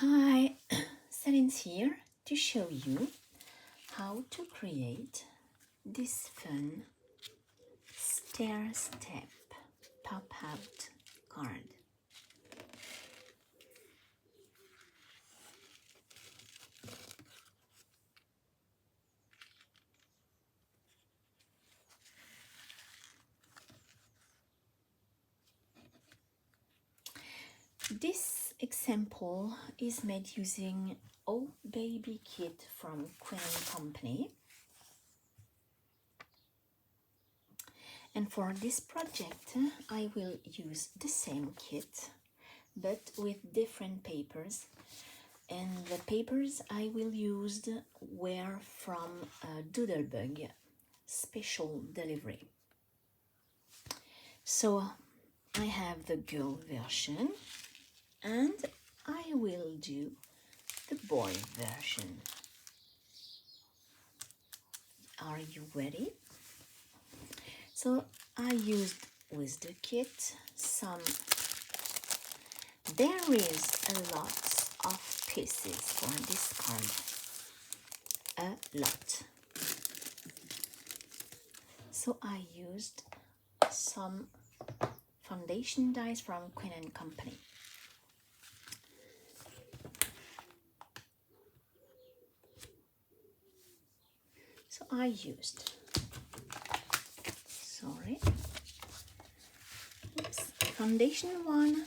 Hi, Celine's here to show you how to create this fun Stair Step Pop-out card. This example is made using Oh Baby Kit from Queen Company. And for this project, I will use the same kit, but with different papers. And the papers I will use were from Doodlebug Special Delivery. So I have the girl version and I will do the boy version. Are you ready? So I used with the kit there is a lot of pieces for this card, a lot. So I used some foundation dies from Queen & Company. So I used, foundation 1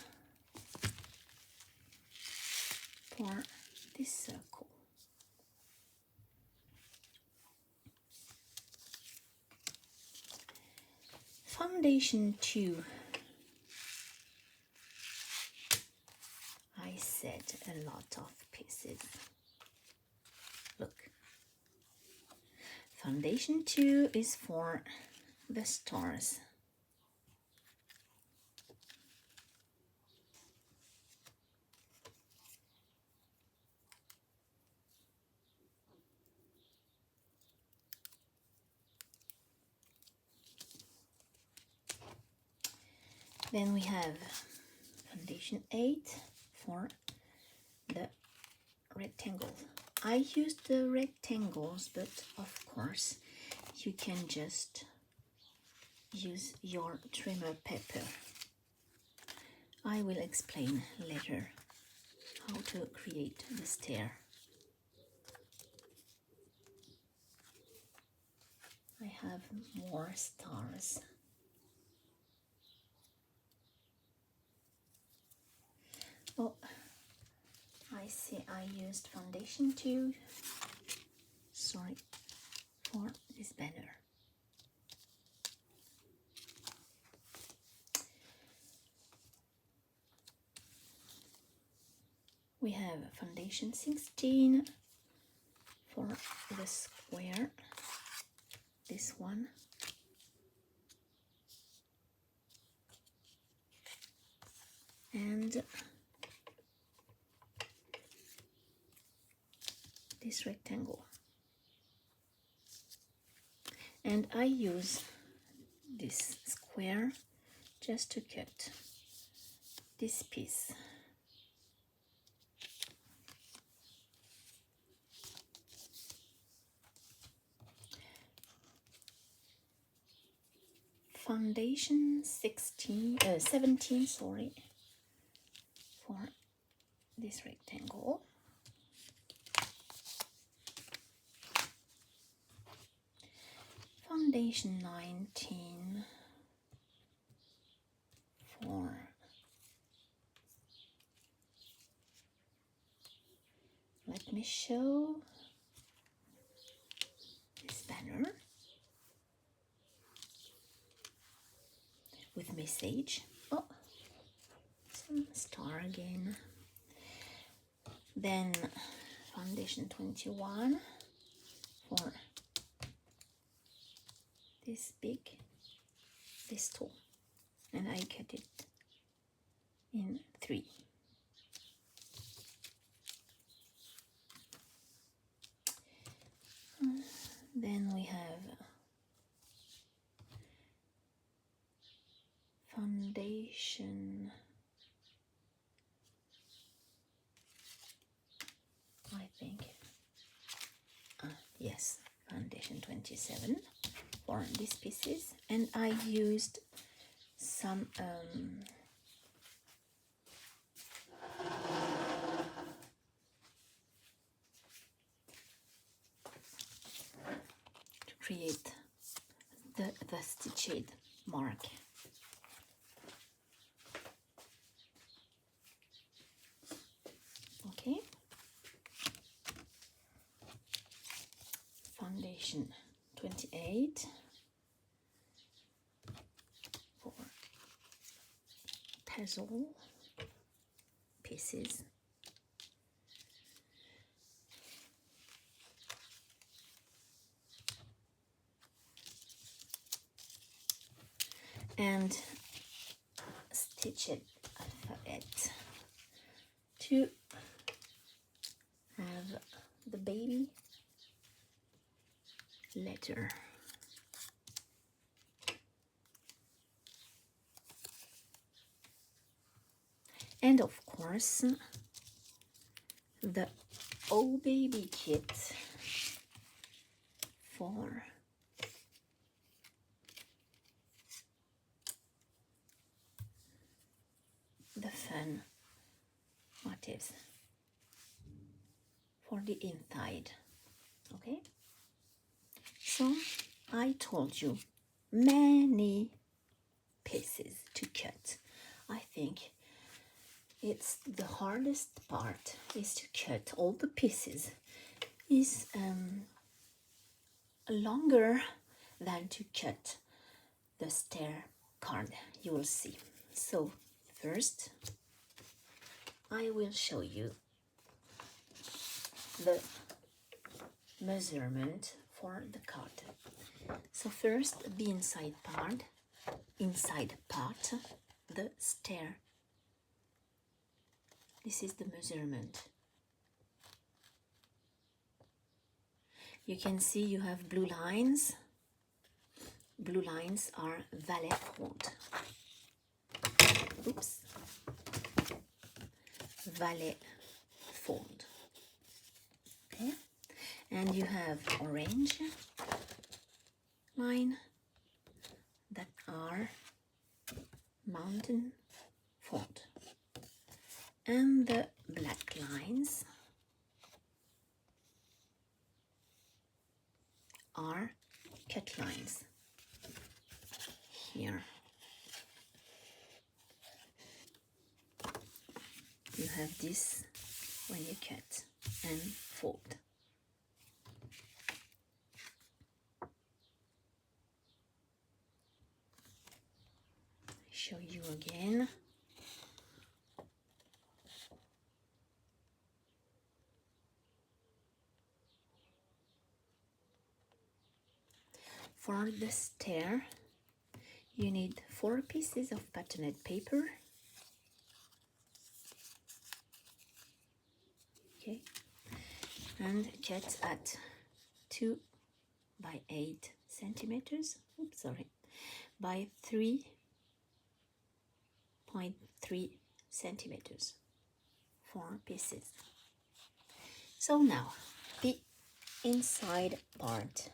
for this circle. Foundation 2, I said a lot of pieces. Look. Foundation 2 is for the stars. Then we have foundation 8 for the rectangles. I used the rectangles, but of course you can just use your trimmer paper. I will explain later how to create the stair. I have more stars. Oh, I see I used foundation 2, for this banner. We have foundation 16 for the square, this one. And this rectangle. And I use this square just to cut this piece. Foundation 17, for this rectangle. Foundation 19 for let me show this banner with message. Oh, some star again. Then foundation 21 for this tool, and I cut it in 3. Then we have foundation foundation 27 for these pieces, and I used some to create the stitched mark. Okay, foundation 28 for tassel pieces. And stitched alphabet to have the baby letter. And of course, the Oh Baby kit for the fun motifs for the inside. Okay, so I told you many pieces to cut. I think it's the hardest part is to cut all the pieces. Is longer than to cut the stair card, you will see. So first I will show you the measurement for the card. So first the inside part, the stair. This is the measurement. You can see you have blue lines. Blue lines are valet fold. Oops. Valet fold. Okay. And you have orange line that are mountain fold. And the black lines are cut lines here. You have this when you cut and fold. Show you again. For the stair, you need 4 pieces of patterned paper. Okay, and cut at 2 by 8 centimeters. Oops, sorry, by 3.3 centimeters. 4 pieces. So now the inside part.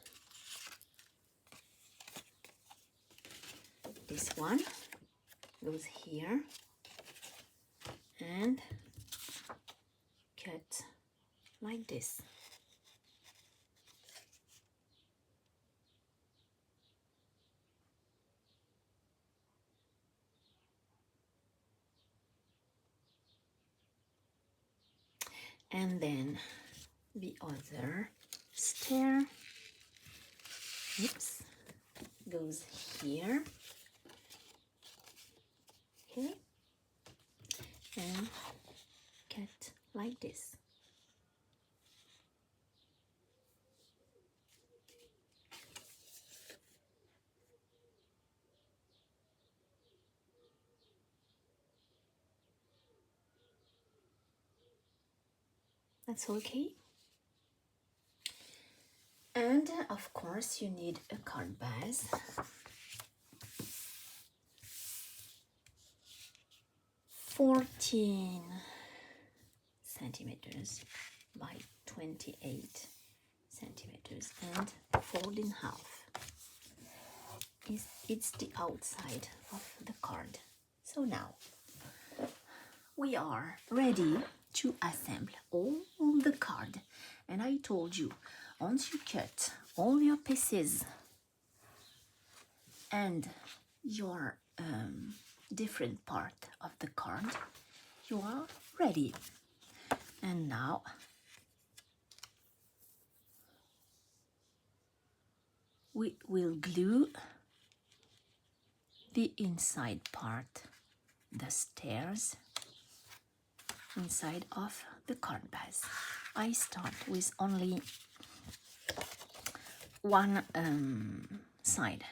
This one goes here and cut like this. And then the other stair, oops, goes here. Okay, and cut like this. That's okay. And of course you need a card base. 14 centimeters by 28 centimeters and fold in half. It's the outside of the card. So now we are ready to assemble all the card. And I told you, once you cut all your pieces and your different part of the card, you are ready. And now we will glue the inside part, the stairs, inside of the card base. I start with only one side.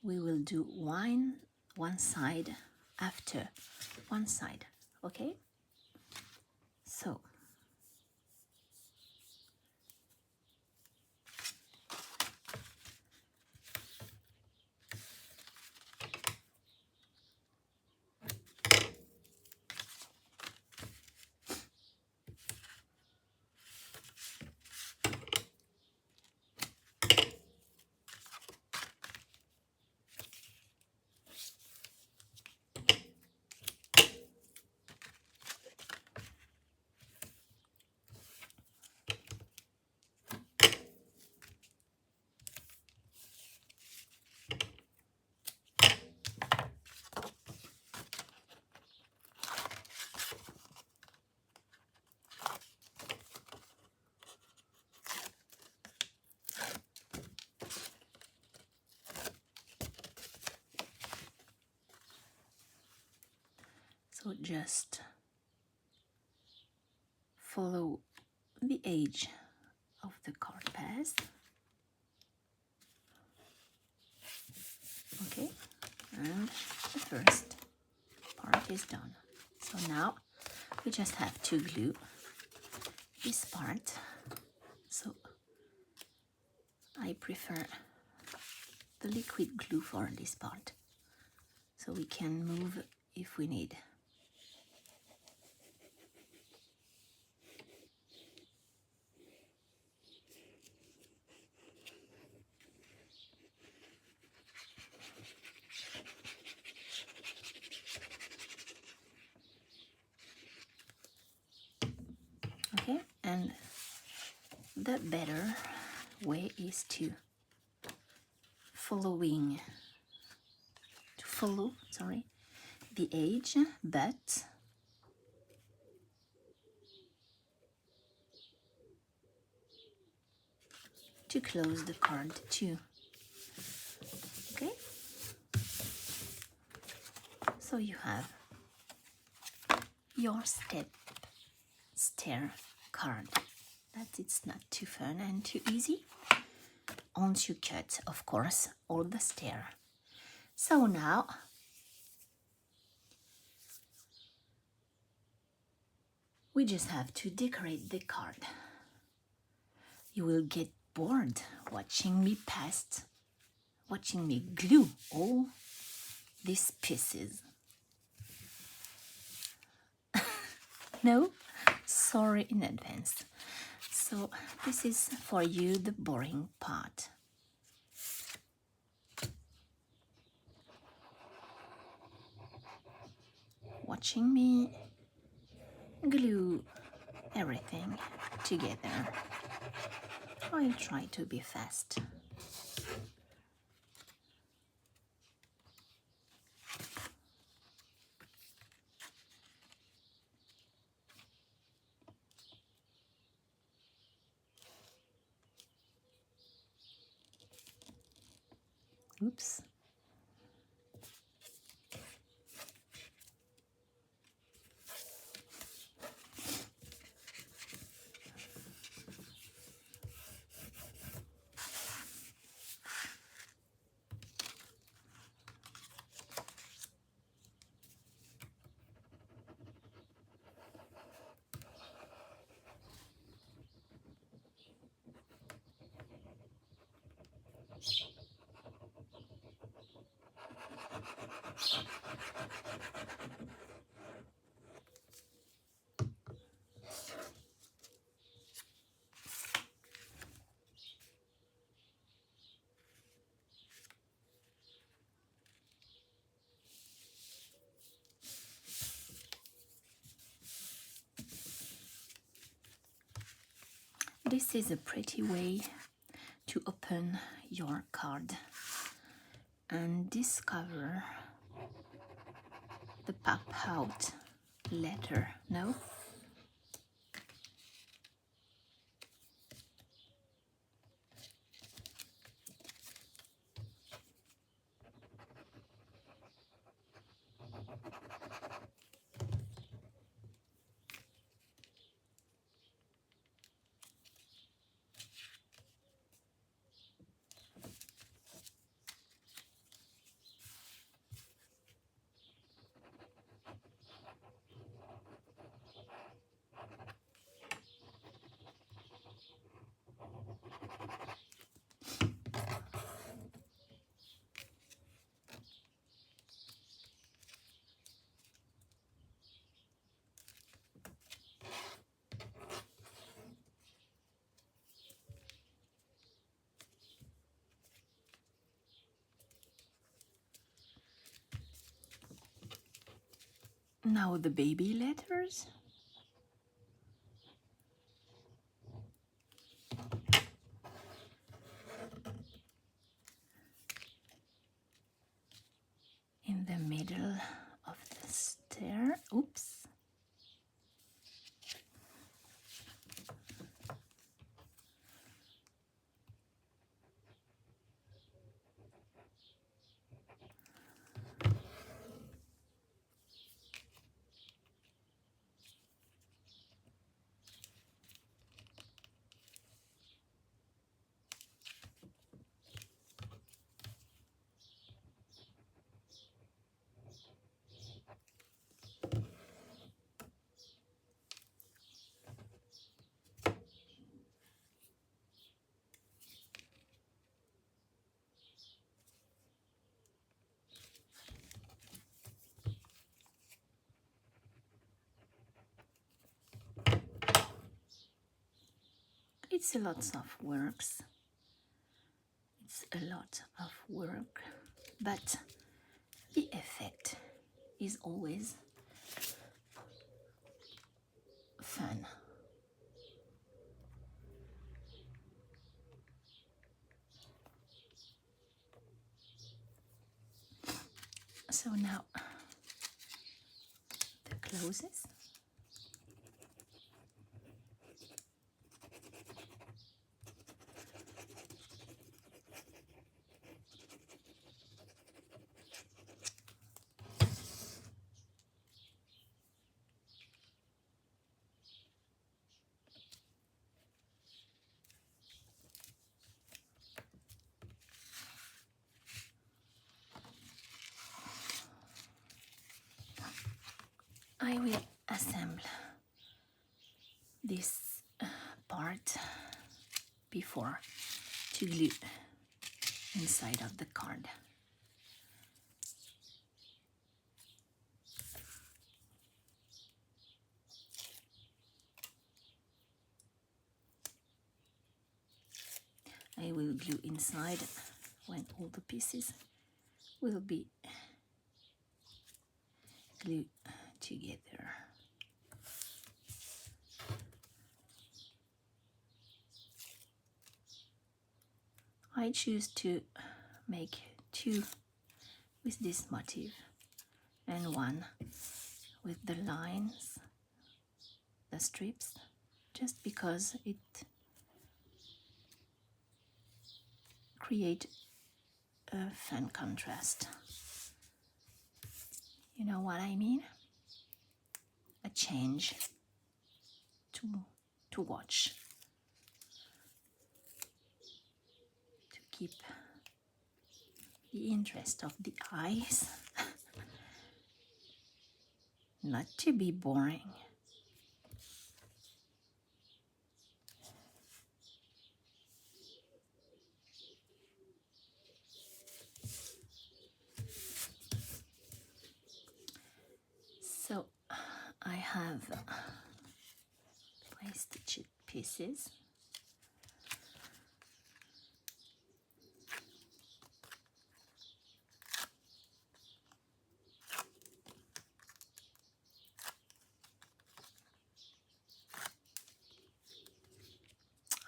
We will do one side after one side, okay? So just follow the edge of the card pass. Okay, and the first part is done. So now we just have to glue this part. So I prefer the liquid glue for this part, so we can move if we need. Okay, and the better way is to follow the edge, but to close the card too. Okay, so you have your stair card. That it's not too fun and too easy once you cut, of course, all the stair. So now we just have to decorate the card. You will get bored watching me glue all these pieces. No? Sorry in advance. So this is for you the boring part. Watching me glue everything together. I'll try to be fast. Oops. This is a pretty way to open your card and discover the pop out letter, no? Now the baby letters. In the middle of the stair. Oops. It's a lot of works. It's a lot of work, but the effect is always fun. So now the closes. I will assemble this part before to glue inside of the card. I will glue inside when all the pieces will be glued together. I choose to make two with this motif and one with the lines, the strips, just because it creates a fun contrast. You know what I mean? A change to watch, to keep the interest of the eyes, not to be boring. So I have my stitched pieces.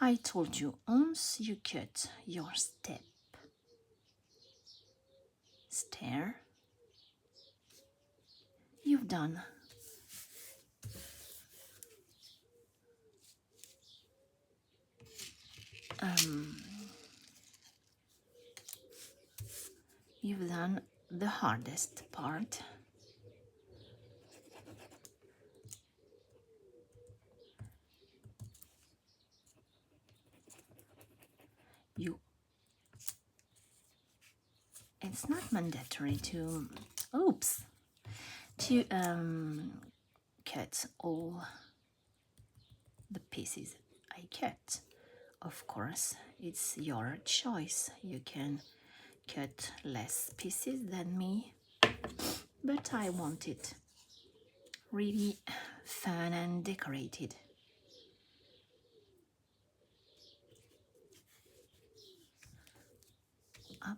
I told you, once you cut your stair, you've done. You've done the hardest part. It's not mandatory to, to cut all the pieces I cut. Of course, it's your choice. You can cut less pieces than me, but I want it really fun and decorated. Up.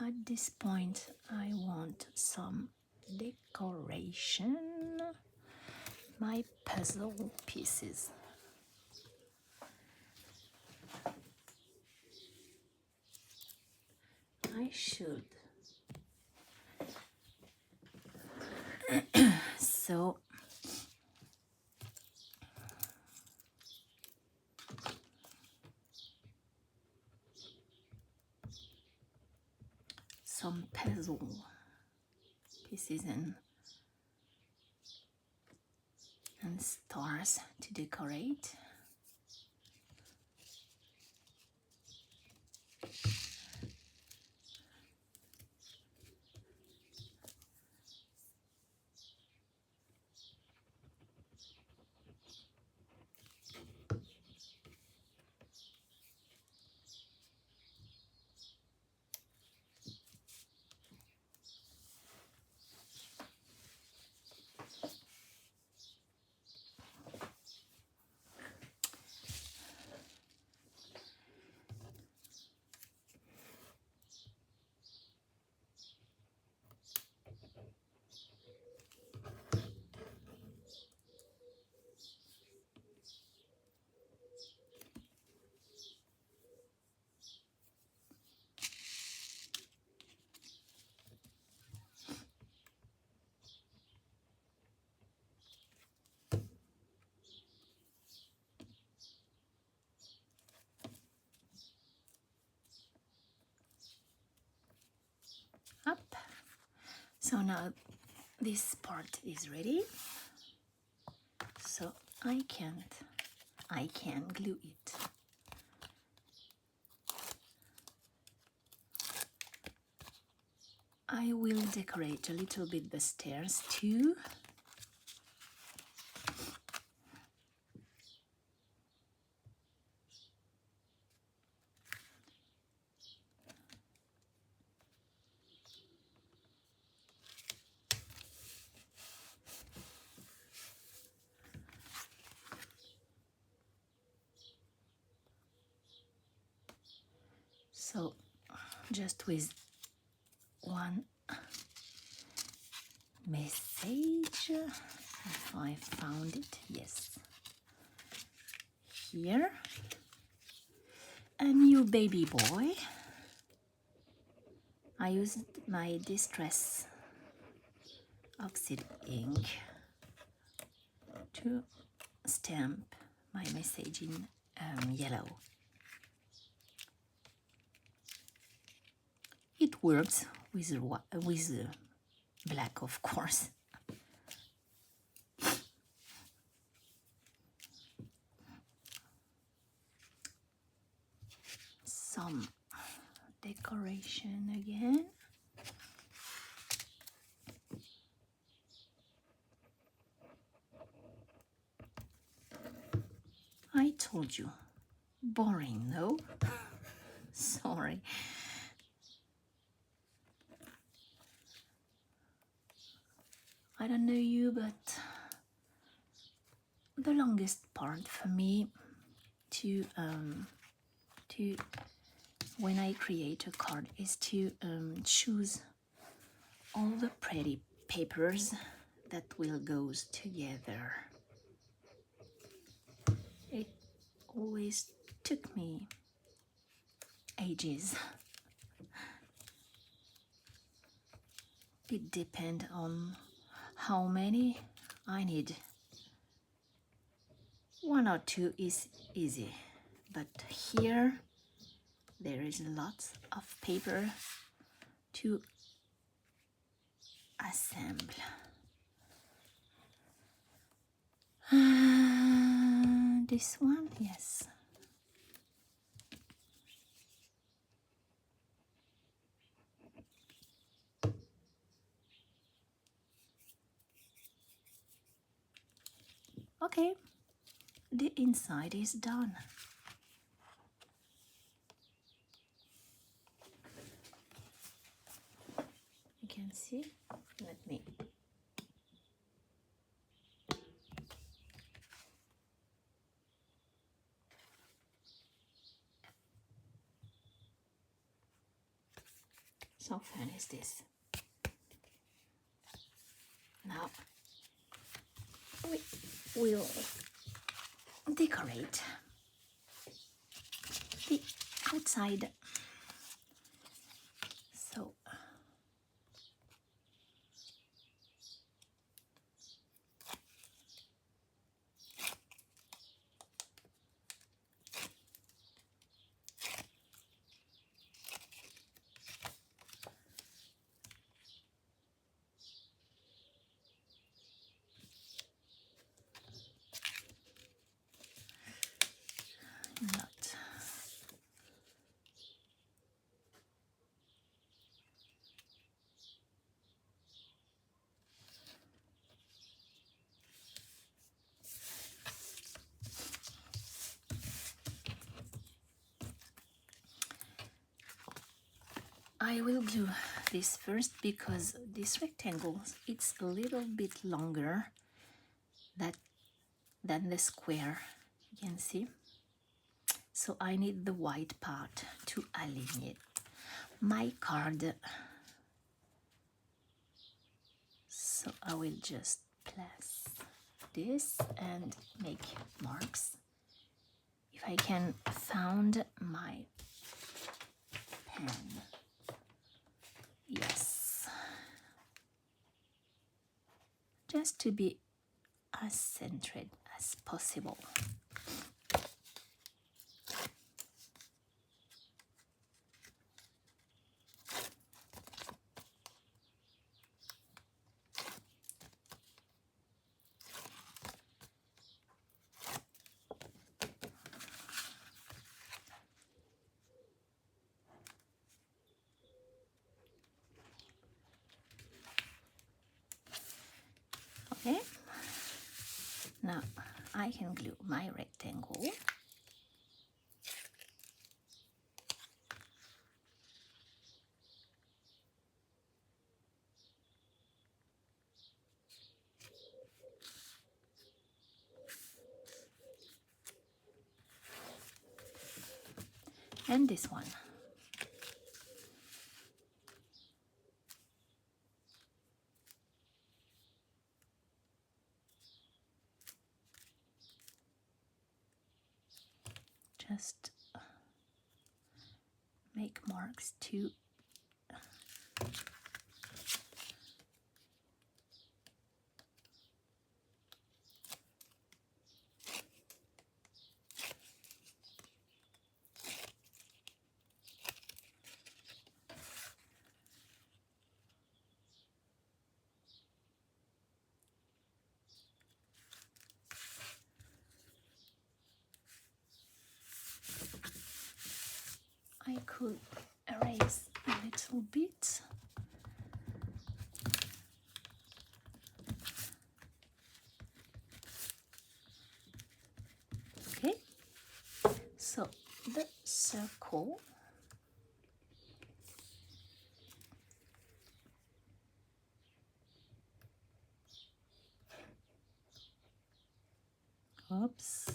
At this point, I want some decoration. My puzzle pieces. I should. So some puzzle pieces and stars to decorate. Up. So now this part is ready. So I can glue it. I will decorate a little bit the stairs too. So just with one message, if I found it, yes, here, a new baby boy. I used my Distress Oxide ink to stamp my message in yellow. It works with black, of course. Some decoration again. I told you, boring, no? Sorry. I don't know you, but the longest part for me to when I create a card is to choose all the pretty papers that will goes together. always took me ages. It depends on how many I need. 1 or 2 is easy, but here there is lots of paper to assemble. This one, yes. Okay, the inside is done. You can see. Let me. So fun is this. Now we will decorate the outside. So not. I will do this first because this rectangle, it's a little bit longer than the square, you can see. So I need the white part to align it. My card. So I will just place this and make marks. If I can find my pen. Yes. Just to be as centered as possible. Okay, now I can glue my rectangle. And this one. Just make marks to I could erase a little bit. Okay, so the circle. Oops.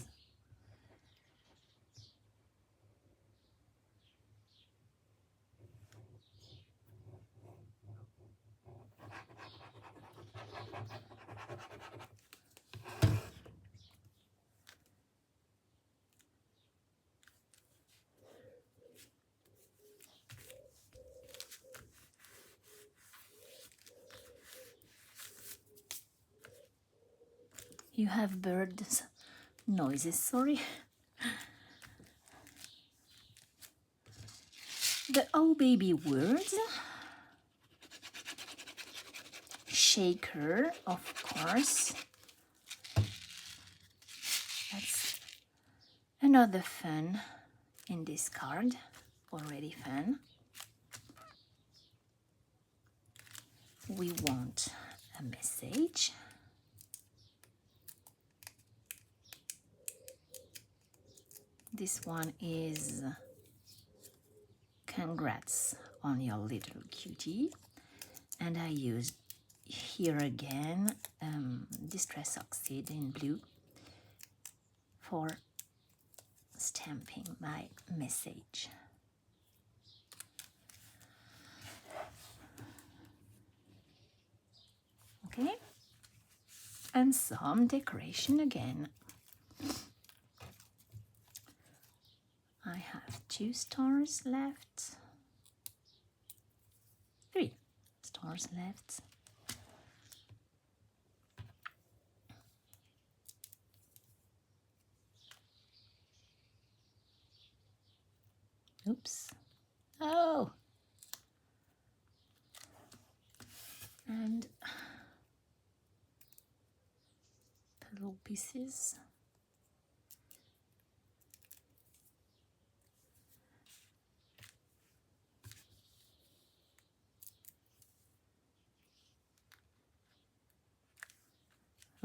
You have birds noises, sorry. The Oh Baby words. Shaker, of course. That's another fun in this card. Already fun. We want a message. This one is congrats on your little cutie. And I used here again Distress Oxide in blue for stamping my message. Okay, and some decoration again. I have 2 stars left, 3 stars left. Oops. Oh! And little pieces.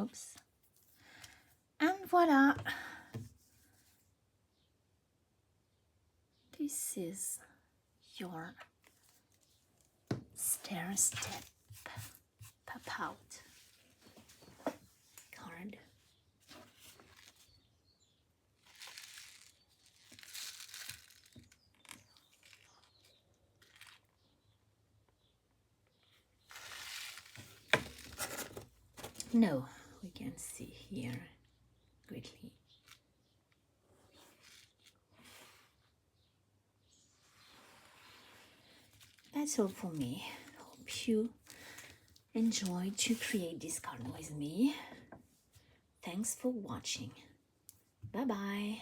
Oops. And voila! This is your Stair Step Pop out card. No, we can see here greatly. That's all for me. Hope you enjoyed to create this card with me. Thanks for watching. Bye bye.